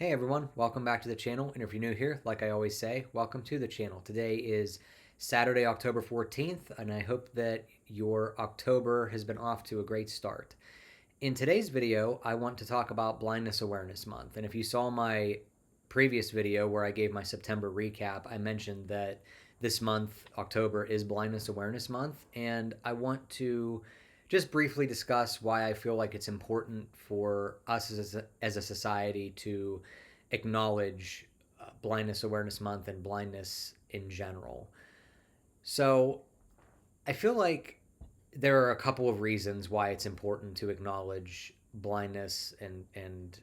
Hey everyone, welcome back to the channel. And if you're new here, like I always say, welcome to the channel. Today is Saturday, October 14th, and I hope that your October has been off to a great start. In today's video, I want to talk about Blindness Awareness Month. And if you saw my previous video where I gave my September recap, I mentioned that this month, October, is Blindness Awareness Month. And I want to just briefly discuss why I feel like it's important for us as a society to acknowledge Blindness Awareness Month and blindness in general. So I feel like there are a couple of reasons why it's important to acknowledge blindness and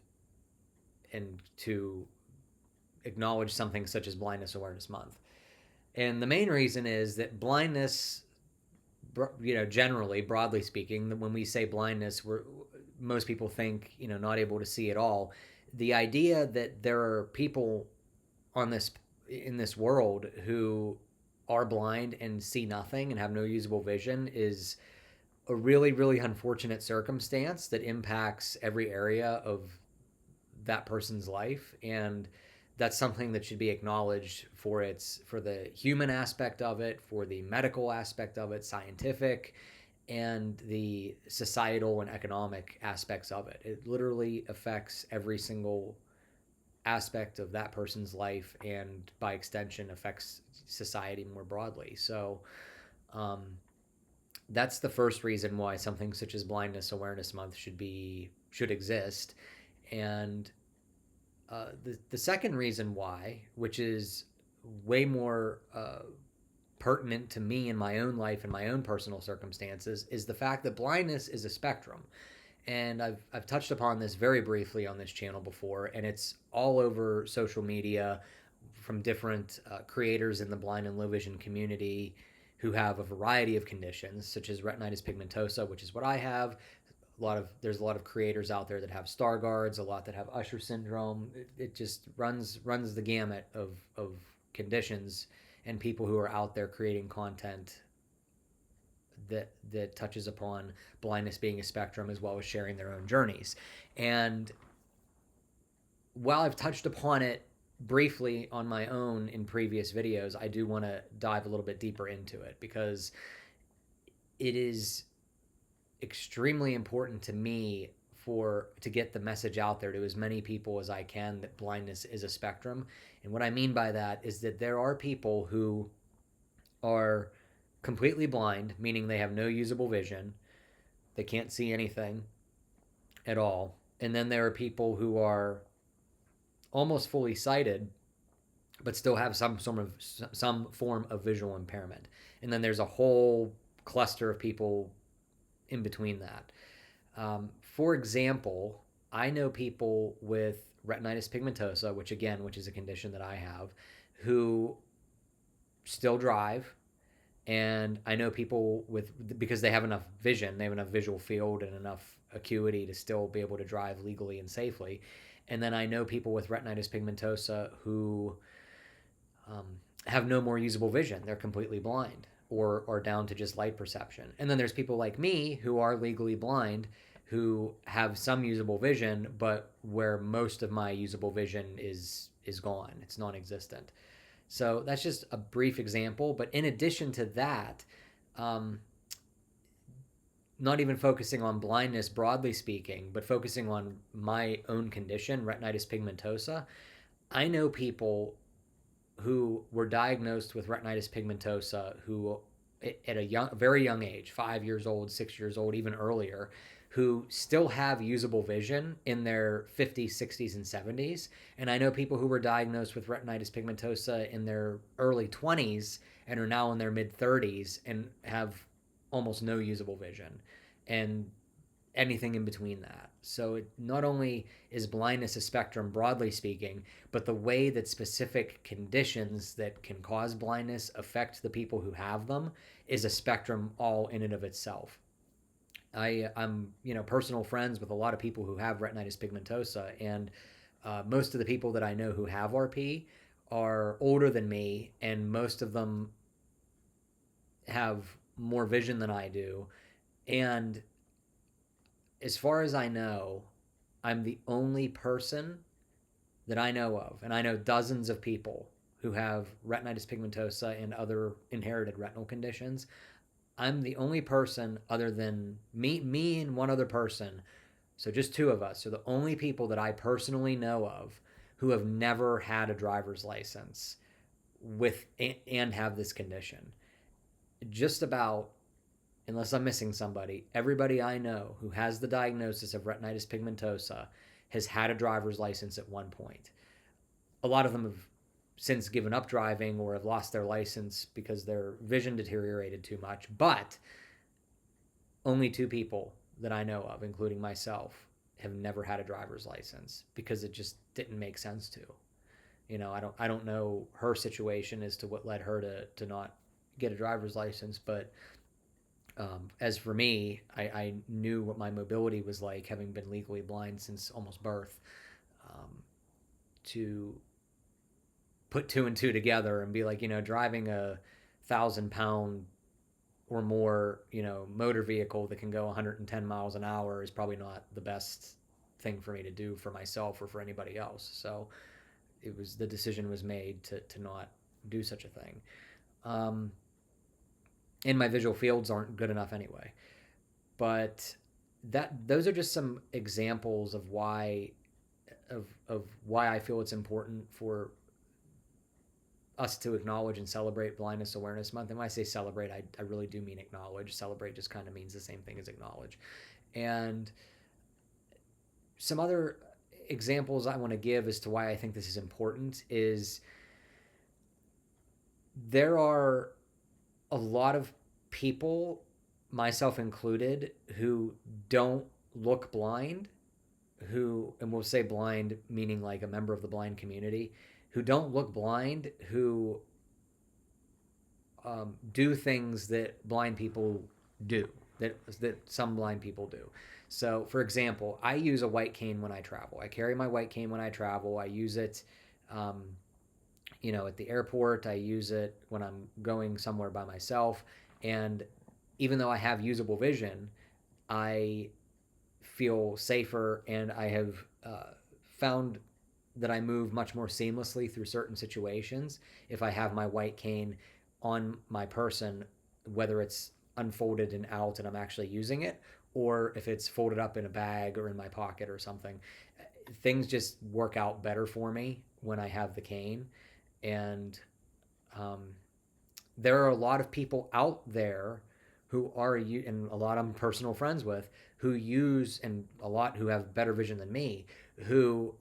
to acknowledge something such as Blindness Awareness Month. And the main reason is that blindness, generally, broadly speaking, when we say blindness, most people think, not able to see at all. The idea that there are people on this in this world who are blind and see nothing and have no usable vision is a really, really unfortunate circumstance that impacts every area of that person's life. And that's something that should be acknowledged for the human aspect of it, for the medical aspect of it, scientific, and the societal and economic aspects of it. It literally affects every single aspect of that person's life, and by extension affects society more broadly. So um, that's the first reason why something such as Blindness Awareness Month should exist. And the second reason why, which is way more pertinent to me in my own life and my own personal circumstances, is the fact that blindness is a spectrum. And I've touched upon this very briefly on this channel before, and it's all over social media from different creators in the blind and low vision community who have a variety of conditions, such as retinitis pigmentosa, which is what I have. There's a lot of creators out there that have Stargard's, a lot that have Usher syndrome. It just runs the gamut of conditions and people who are out there creating content that touches upon blindness being a spectrum, as well as sharing their own journeys. And while I've touched upon it briefly on my own in previous videos, I do want to dive a little bit deeper into it because it is extremely important to me to get the message out there to as many people as I can that blindness is a spectrum. And what I mean by that is that there are people who are completely blind, meaning they have no usable vision, they can't see anything at all. And then there are people who are almost fully sighted but still have some form of visual impairment. And then there's a whole cluster of people in between that. For example, I know people with retinitis pigmentosa, which is a condition that I have, who still drive. And I know people because they have enough vision, they have enough visual field and enough acuity to still be able to drive legally and safely. And then I know people with retinitis pigmentosa who have no more usable vision. They're completely blind or down to just light perception. And then there's people like me who are legally blind who have some usable vision, but where most of my usable vision is gone. It's non-existent. So that's just a brief example. But in addition to that, um, not even focusing on blindness broadly speaking, but focusing on my own condition, retinitis pigmentosa, I know people who were diagnosed with retinitis pigmentosa who, at a very young age, 5 years old, 6 years old, even earlier, who still have usable vision in their 50s, 60s, and 70s. And I know people who were diagnosed with retinitis pigmentosa in their early 20s and are now in their mid 30s and have almost no usable vision and anything in between that. So it not only is blindness a spectrum broadly speaking, but the way that specific conditions that can cause blindness affect the people who have them is a spectrum all in and of itself. I'm personal friends with a lot of people who have retinitis pigmentosa, and most of the people that I know who have RP are older than me, and most of them have more vision than I do. And as far as I know, I'm the only person that I know of, and I know dozens of people who have retinitis pigmentosa and other inherited retinal conditions. I'm the only person other than me and one other person, so just two of us, are the only people that I personally know of who have never had a driver's license with and have this condition. Just about, unless I'm missing somebody, everybody I know who has the diagnosis of retinitis pigmentosa has had a driver's license at one point. A lot of them have since given up driving or have lost their license because their vision deteriorated too much. But only two people that I know of, including myself, have never had a driver's license because it just didn't make sense to. You know, I don't know her situation as to what led her to not get a driver's license, but as for me, I knew what my mobility was like, having been legally blind since almost birth. To put two and two together and be like, driving a 1,000-pound or more, motor vehicle that can go 110 miles an hour is probably not the best thing for me to do for myself or for anybody else. So the decision was made to not do such a thing. And my visual fields aren't good enough anyway. But those are just some examples of why I feel it's important for us to acknowledge and celebrate Blindness Awareness Month. And when I say celebrate, I really do mean acknowledge. Celebrate just kind of means the same thing as acknowledge. And some other examples I want to give as to why I think this is important is there are a lot of people, myself included, who don't look blind, and we'll say blind meaning like a member of the blind community, who don't look blind, who do things that blind people do, that some blind people do. So, for example, I use a white cane when I travel. I carry my white cane when I travel. I use it, at the airport. I use it when I'm going somewhere by myself. And even though I have usable vision, I feel safer, and I have found that I move much more seamlessly through certain situations if I have my white cane on my person, whether it's unfolded and out and I'm actually using it, or if it's folded up in a bag or in my pocket or something. Things just work out better for me when I have the cane. And there are a lot of people out there who are, and a lot I'm personal friends with, who use, and a lot who have better vision than me, who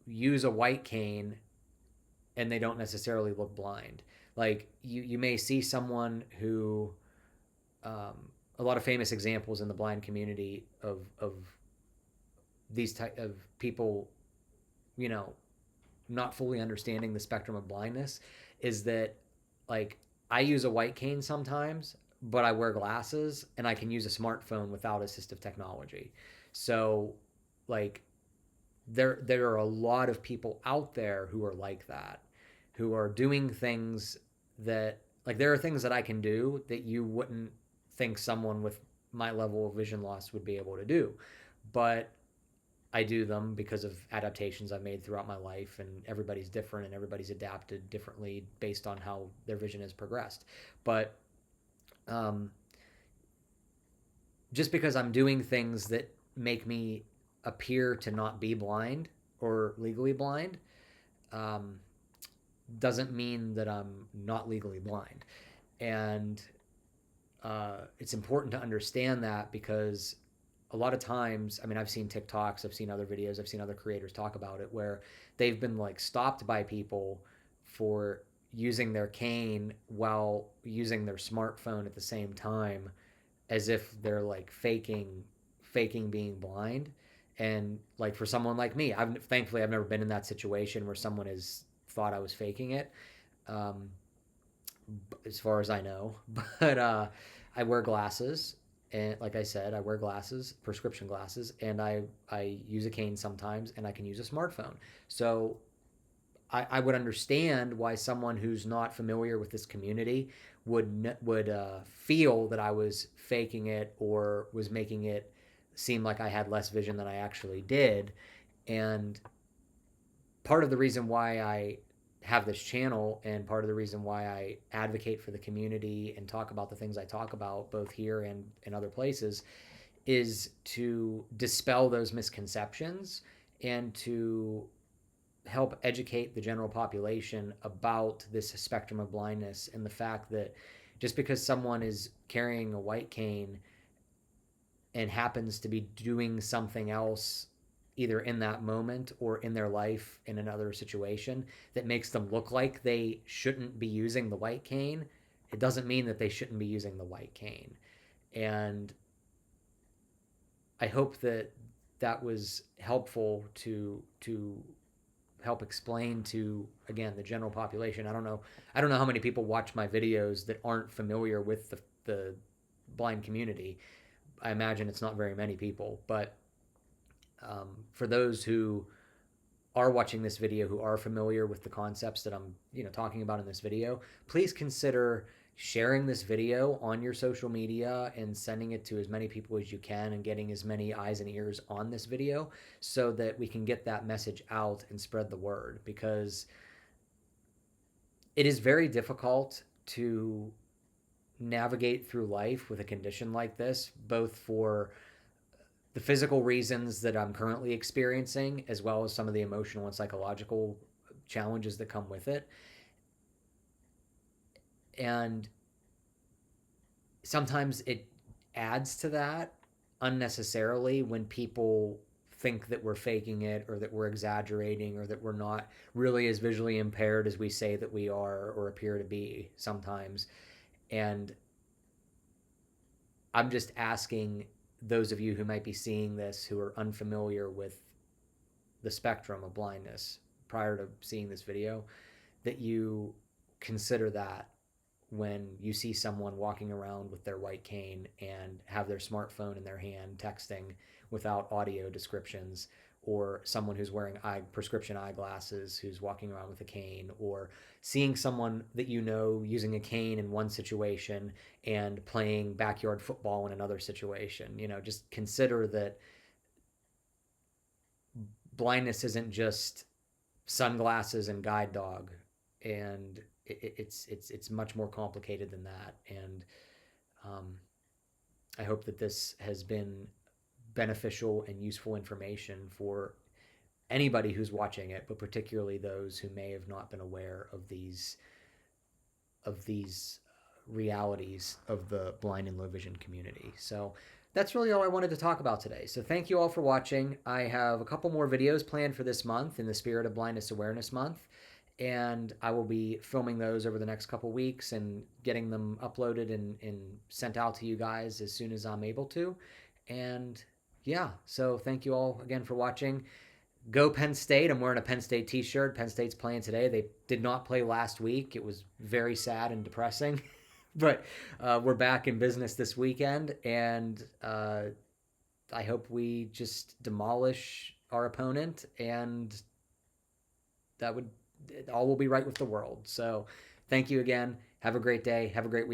use a white cane and they don't necessarily look blind. Like you may see someone who, a lot of famous examples in the blind community of these type of people, not fully understanding the spectrum of blindness, is that, like, I use a white cane sometimes, but I wear glasses and I can use a smartphone without assistive technology. So, like, there are a lot of people out there who are like that, who are doing things that, like, there are things that I can do that you wouldn't think someone with my level of vision loss would be able to do. But I do them because of adaptations I've made throughout my life, and everybody's different and everybody's adapted differently based on how their vision has progressed. But just because I'm doing things that make me appear to not be blind or legally blind doesn't mean that I'm not legally blind. And it's important to understand that, because a lot of times, I mean, I've seen TikToks, I've seen other videos, I've seen other creators talk about it, where they've been, like, stopped by people for using their cane while using their smartphone at the same time, as if they're, like, faking being blind. And, like, for someone like me, thankfully I've never been in that situation where someone has thought I was faking it, as far as I know. But I wear glasses. And like I said, I wear glasses, prescription glasses, and I use a cane sometimes, and I can use a smartphone. So I would understand why someone who's not familiar with this community would feel that I was faking it or was making it seem like I had less vision than I actually did. And part of the reason why I have this channel and part of the reason why I advocate for the community and talk about the things I talk about both here and in other places is to dispel those misconceptions and to help educate the general population about this spectrum of blindness and the fact that just because someone is carrying a white cane and happens to be doing something else either in that moment or in their life in another situation that makes them look like they shouldn't be using the white cane, it doesn't mean that they shouldn't be using the white cane. And I hope that that was helpful to help explain to, again, the general population. I don't know how many people watch my videos that aren't familiar with the blind community. I imagine it's not very many people, but for those who are watching this video who are familiar with the concepts that I'm talking about in this video, please consider sharing this video on your social media and sending it to as many people as you can and getting as many eyes and ears on this video so that we can get that message out and spread the word, because it is very difficult to navigate through life with a condition like this, both for the physical reasons that I'm currently experiencing, as well as some of the emotional and psychological challenges that come with it. And sometimes it adds to that unnecessarily when people think that we're faking it or that we're exaggerating or that we're not really as visually impaired as we say that we are or appear to be sometimes. And I'm just asking those of you who might be seeing this who are unfamiliar with the spectrum of blindness prior to seeing this video, that you consider that when you see someone walking around with their white cane and have their smartphone in their hand texting without audio descriptions, or someone who's wearing prescription eyeglasses who's walking around with a cane, or seeing someone that using a cane in one situation and playing backyard football in another situation. Just consider that blindness isn't just sunglasses and guide dog, and it's much more complicated than that. And I hope that this has been beneficial and useful information for anybody who's watching it, but particularly those who may have not been aware of these realities of the blind and low vision community. So that's really all I wanted to talk about today. So thank you all for watching. I have a couple more videos planned for this month in the spirit of Blindness Awareness Month, and I will be filming those over the next couple weeks and getting them uploaded and sent out to you guys as soon as I'm able to. And yeah, so thank you all again for watching. Go Penn State. I'm wearing a Penn State t-shirt. Penn State's playing today. They did not play last week. It was very sad and depressing. But we're back in business this weekend, and I hope we just demolish our opponent, and all will be right with the world. So thank you again. Have a great day. Have a great week.